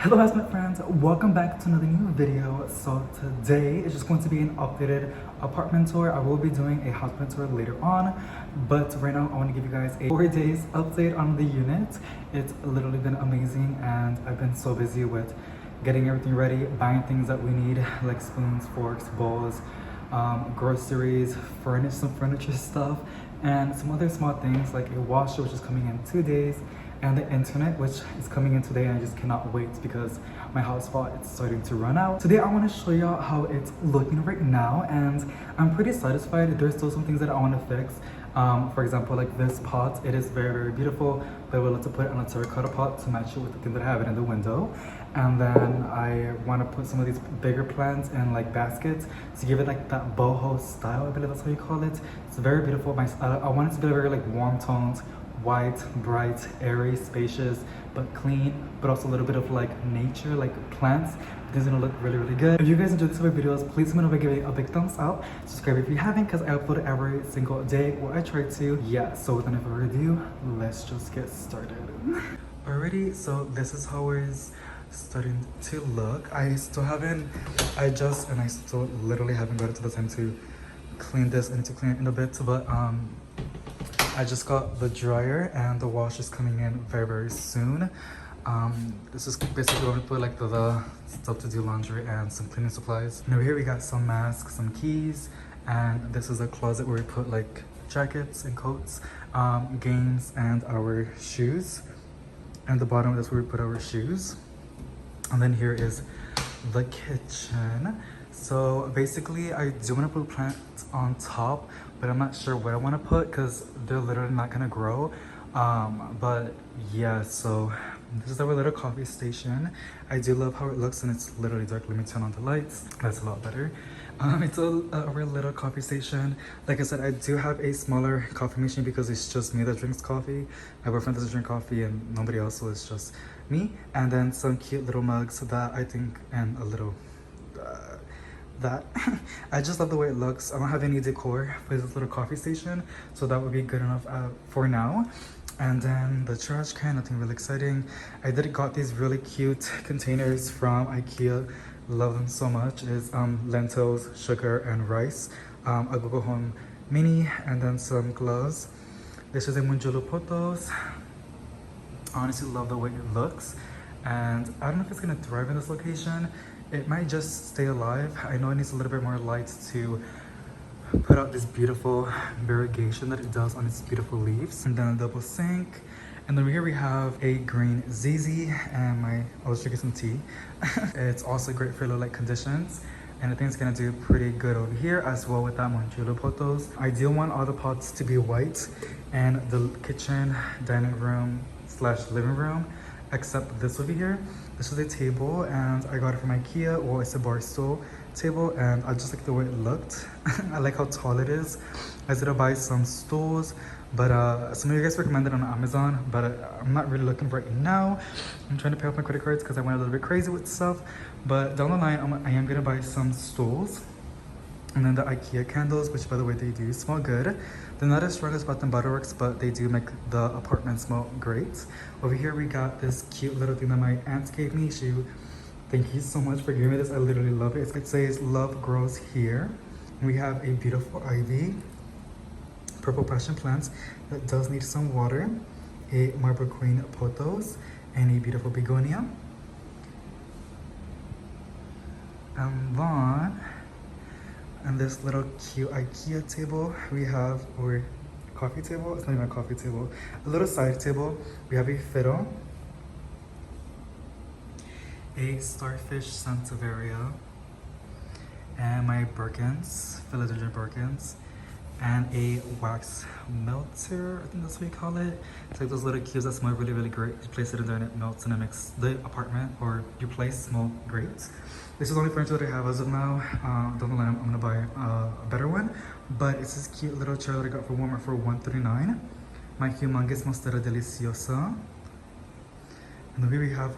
Hello housemate friends, welcome back to another new video. So today is just going to be an updated apartment tour. I will be doing a houseplant tour later on, but right now I want to give you guys a 4 days update on the unit. It's literally been amazing and I've been so busy with getting everything ready, buying things that we need like spoons, forks, bowls, groceries, some furniture stuff, and some other small things like a washer which is coming in 2 days, and the internet which is coming in today, and I just cannot wait because my hotspot is starting to run out. Today I want to show y'all how it's looking right now, and I'm pretty satisfied. There's still some things that I want to fix. For example, like this pot, it is very beautiful, but I would like to put it on a terracotta pot to match it with the thing that I have it in the window. And then I want to put some of these bigger plants in like baskets to give it like that boho style, I believe that's how you call it. It's very beautiful. I want it to be very like warm toned, white, bright, airy, spacious, but clean, but also a little bit of like nature, like plants. This is gonna look really good. If you guys enjoy these type of videos, please let me know by giving it a big thumbs up. Subscribe if you haven't, because I upload every single day, or I try to. Yeah, so without any further ado, let's just get started. Alrighty, so this is how it's starting to look. I still literally haven't got to the time to clean this. I need to clean it in a bit, but I just got the dryer and the wash is coming in very soon. This is basically where we put like the stuff to do laundry and some cleaning supplies. And over here we got some masks, some keys, and this is a closet where we put like jackets and coats, games, and our shoes. And the bottom, that's where we put our shoes. And then here is the kitchen. So basically I do want to put plants on top, but I'm not sure what I want to put because they're literally not gonna grow. But yeah, so this is our little coffee station. I do love how it looks, and it's literally dark. Let me turn on the lights. That's a lot better. It's our little coffee station. Like I said, I do have a smaller coffee machine because it's just me that drinks coffee. My boyfriend doesn't drink coffee and nobody else, so it's just me. And then some cute little mugs that I think, and a little that I just love the way it looks. I don't have any decor for this little coffee station, so that would be good enough for now. And then the trash can, nothing really exciting. I got these really cute containers from IKEA. Love them so much. It's lentils, sugar, and rice. A Google Home Mini, and then some gloves. This is a Munjulu Potos. I honestly love the way it looks, and I don't know if it's gonna thrive in this location. It might just stay alive. I know it needs a little bit more light to put out this beautiful variegation that it does on its beautiful leaves. And then a double sink. And then here we have a green ZZ, and I was drinking some tea. It's also great for low light conditions, and I think it's gonna do pretty good over here as well with that Monjulo Potos. I do want all the pots to be white, and the kitchen, dining room / living room, except this over here. This is a table, and I got it from IKEA. Well, it's a bar stool table, and I just like the way it looked. I like how tall it is. I did buy some stools, but some of you guys recommended on Amazon, but I'm not really looking right now. I'm trying to pay off my credit cards because I went a little bit crazy with stuff. But down the line, I am gonna buy some stools. And then the IKEA candles, which by the way, they do smell good. They're not as strong as Bath and Body Works, but they do make the apartment smell great. Over here, we got this cute little thing that my aunt gave me. Thank you so much for giving me this. I literally love it. It says love grows here. We have a beautiful ivy, purple passion plants that does need some water, a marble queen pothos, and a beautiful begonia. And this little cute IKEA table we have, or coffee table, it's not even a coffee table, a little side table. We have a fiddle, a starfish Sansevieria, and my Birkins, Philadelphia Birkins, and a wax melter, I think that's what you call it. It's like those little cubes that smell really great. You place it in there and it melts, and it makes the apartment or your place smell great. This is the only furniture that I have as of now. Down the line, I'm gonna buy a better one. But it's this cute little chair that I got from Walmart for $139. My humongous Monstera Deliciosa. And then here we have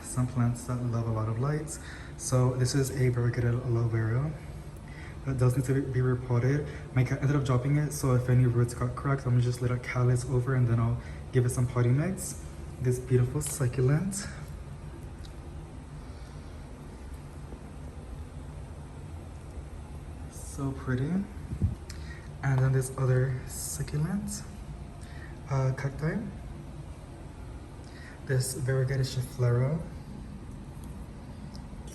some plants that love a lot of lights. So this is a variegated aloe vera that does need to be repotted. My cat ended up dropping it, so if any roots got cracked, I'm gonna just let it callus over, and then I'll give it some potting mix. This beautiful succulent. So pretty. And then this other succulent cacti. This variegated Schefflera.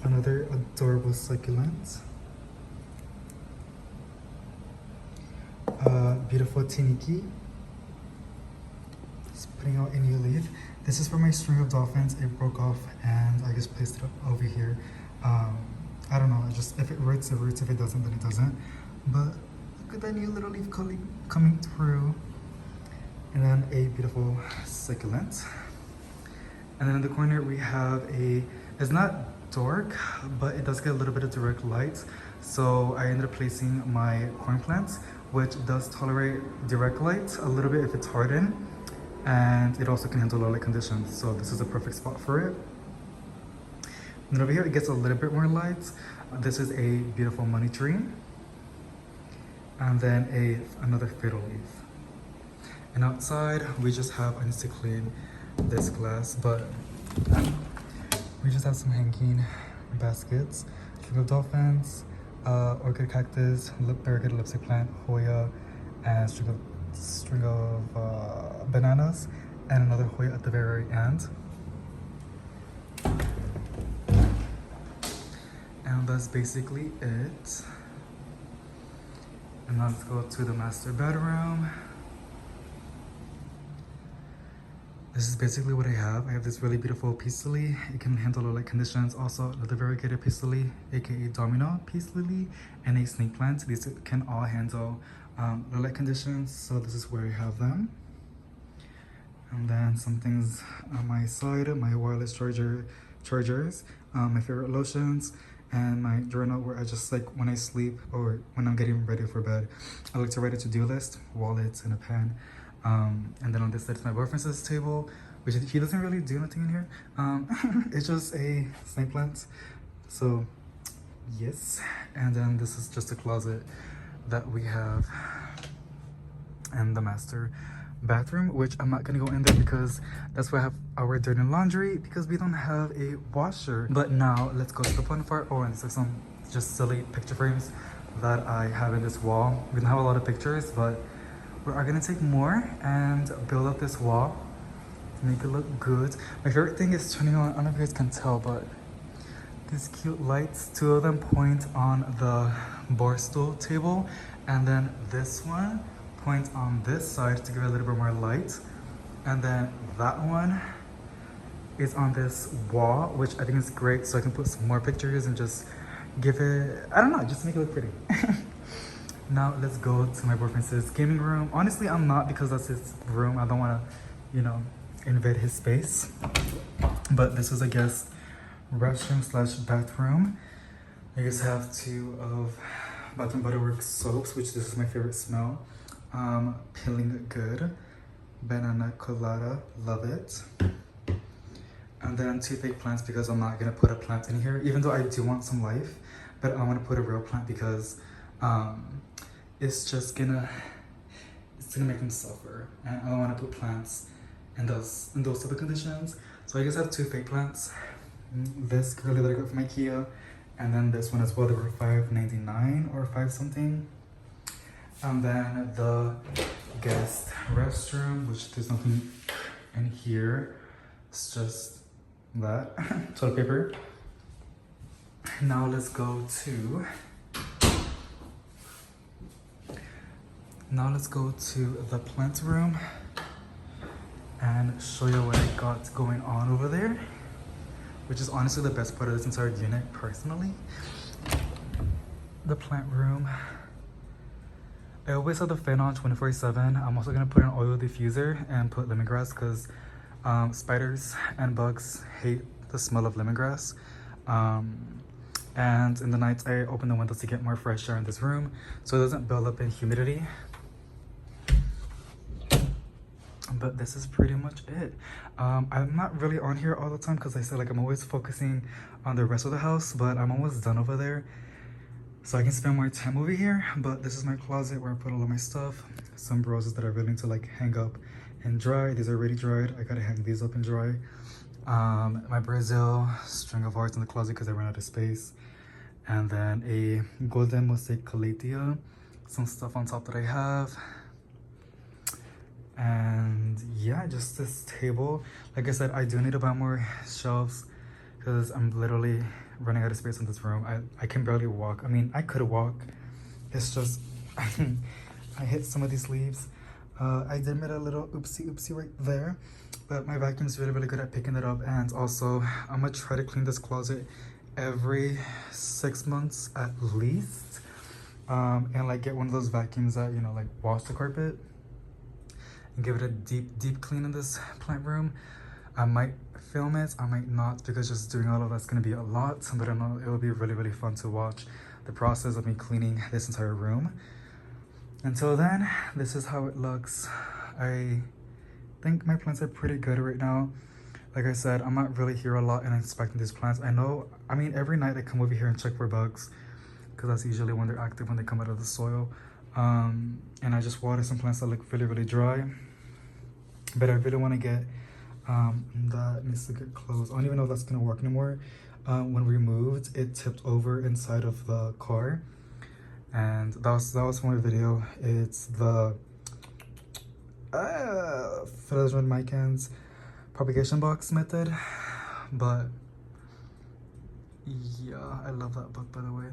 Another adorable succulent. Beautiful Tiniki. Just putting out a new leaf. This is for my string of dolphins. It broke off and I just placed it up over here. I don't know, if it roots, it roots. If it doesn't, then it doesn't. But look at that new little leaf coming through. And then a beautiful succulent. And then in the corner we have it's not dark, but it does get a little bit of direct light. So I ended up placing my corn plants, which does tolerate direct light a little bit if it's hardened. And it also can handle low light conditions. So this is a perfect spot for it. And over here it gets a little bit more light. This is a beautiful money tree. And then another fiddle leaf. And outside we just have, I need to clean this glass, but we just have some hanging baskets. String of dolphins, orchid cactus, variegated lipstick plant, Hoya, and string of bananas, and another Hoya at the very end. And that's basically it. And now let's go to the master bedroom. This is basically what I have. I have this really beautiful peace lily. It can handle low light conditions. Also, another variegated peace lily, aka domino peace lily, and a snake plant. These can all handle low light conditions. So this is where I have them. And then some things on my side, my wireless chargers, my favorite lotions, and my journal where I just like when I sleep or when I'm getting ready for bed, I like to write a to-do list, wallets, and a pen. And then on this side is my boyfriend's table, which he doesn't really do anything in here. It's just a snake plant. So yes. And then this is just a closet that we have in the master bathroom, which I'm not gonna go in there because that's where I have our dirty laundry, because we don't have a washer. But now let's go to the fun part. Oh, and there's like some just silly picture frames that I have in this wall. We don't have a lot of pictures, but we are gonna take more and build up this wall to make it look good. My favorite thing is turning on, I don't know if you guys can tell, but these cute lights, two of them point on the bar stool table, and then this one points on this side to give it a little bit more light. And then that one is on this wall, which I think is great, so I can put some more pictures and just give it, I don't know, just make it look pretty. Now let's go to my boyfriend's gaming room. Honestly, I'm not, because that's his room. I don't want to, you know, invade his space. But this is, I guess, restroom slash bathroom. I just have two of Bath and Body Works soaps, which this is my favorite smell. Peeling Good, banana colada, love it. And then two fake plants, because I'm not gonna put a plant in here, even though I do want some life, but I want to put a real plant because it's just gonna make them suffer, and I don't want to put plants in those type of conditions. So I guess I have two fake plants. This curly that I got from IKEA, and then this one as well. They were $5.99 or $5 something. And then the guest restroom, which there's nothing in here. It's just that toilet paper. Now let's go to the plant room and show you what I got going on over there, which is honestly the best part of this entire unit personally. The plant room. I always have the fan on 24/7. I'm also gonna put an oil diffuser and put lemongrass because spiders and bugs hate the smell of lemongrass. And in the nights I open the windows to get more fresh air in this room so it doesn't build up in humidity. But this is pretty much it. I'm not really on here all the time because I said, like, I'm always focusing on the rest of the house, but I'm almost done over there, so I can spend more time over here. But this is my closet where I put all of my stuff. Some roses that are willing to like hang up and dry. These are already dried. I gotta hang these up and dry. My Brazil string of hearts in the closet because I ran out of space. and then a golden mosaic calathea, some stuff on top that I have, and yeah, just this table. Like I said, I do need to buy more shelves because I'm literally running out of space in this room. I can barely walk. I mean, I could walk. It's just I hit some of these leaves. I did make a little oopsie right there, but my vacuum's really good at picking it up. And also, I'm gonna try to clean this closet every 6 months at least, and like get one of those vacuums that, you know, like wash the carpet and give it a deep clean in this plant room. I might film it, I might not, because just doing all of that's gonna be a lot, but I know it'll be really fun to watch the process of me cleaning this entire room. Until then, this is how it looks. I think my plants are pretty good right now. Like I said, I'm not really here a lot and inspecting these plants. I know, I mean, every night I come over here and check for bugs, because that's usually when they're active, when they come out of the soil. And I just water some plants that look really dry. But I really want to get, that needs to get closed. I don't even know if that's going to work anymore. When we moved, it tipped over inside of the car. And that was from my video. It's the Philodendron Micans propagation box method. But yeah, I love that book, by the way.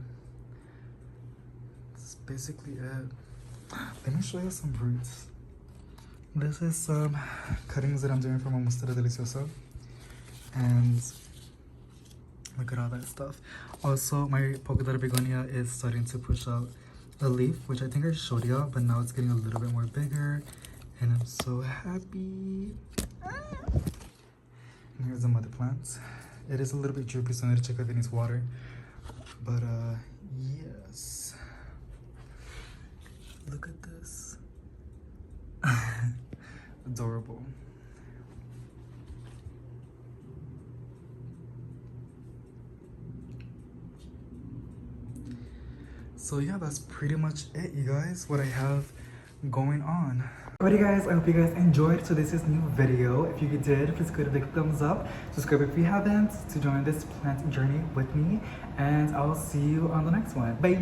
That's basically it. Let me show you some roots. This is some cuttings that I'm doing from my Mostarda Deliciosa. And look at all that stuff. Also, my polka dot begonia is starting to push out a leaf, which I think I showed y'all, but now it's getting a little bit more bigger, and I'm so happy. And here's the mother plants. It is a little bit droopy, so I need to check if it needs water. But yes. Look at this. Adorable. So yeah, that's pretty much it, you guys, what I have going on. Alrighty guys, I hope you guys enjoyed. So this is new video. If you did, please go ahead and click thumbs up. Subscribe if you haven't, to join this plant journey with me. And I'll see you on the next one. Bye!